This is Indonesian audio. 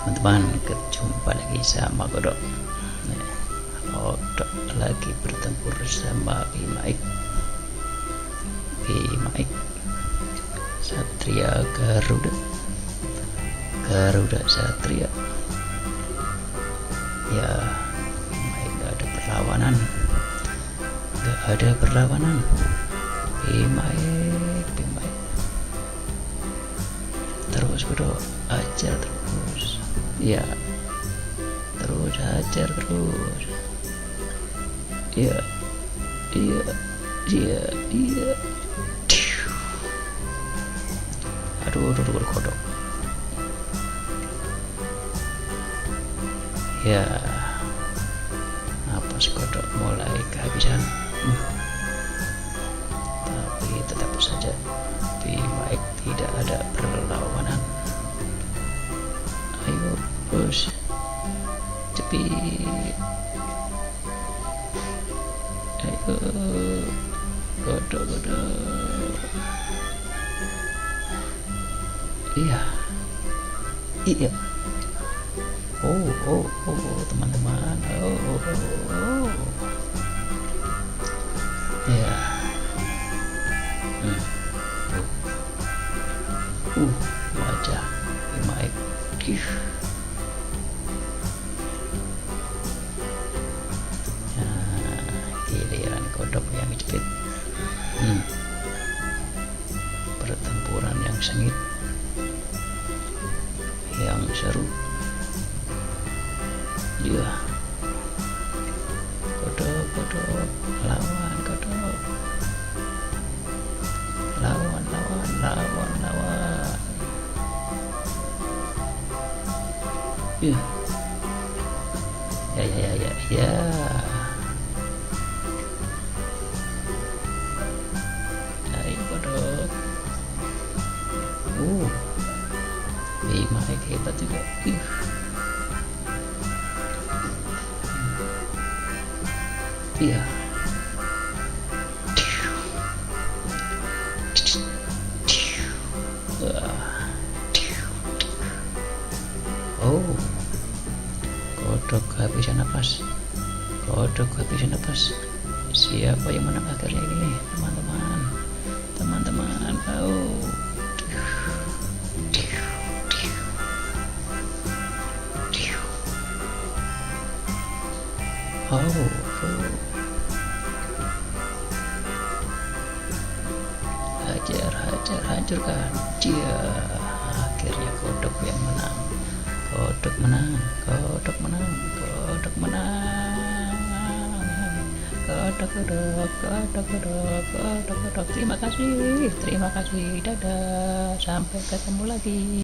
teman-teman, jumpa lagi sama Kodok. Kodok lagi bertempur sama Bimaik Satria Garuda Satria. Ya, Bimaik gak ada perlawanan. Bimaik terus Kodok, ajar terus. Ya, terus ajar terus. Iya. Aduh, Kodok. Ya, apa sih Kodok mulai kehabisan. Tapi tetap saja Bimaik tidak ada perlawanan. Ayo terus, cepet. Ayo, Kodok. Iya. Oh, teman-teman. Ya. Wajah Bimaik. Giliran Kodok yang jepit. Pertempuran yang sengit, yang seru. Ya, Kodok, lawan Kodok. Lawan. Ya. Ayo Kodok. Bimaik hebat juga. Iya. Kodok kehabisan napas. Siapa yang menang akhirnya ini, teman-teman? Hancurkan. Dia akhirnya Kodok yang menang. Kodok menang. Terima kasih. Dadah, sampai ketemu lagi.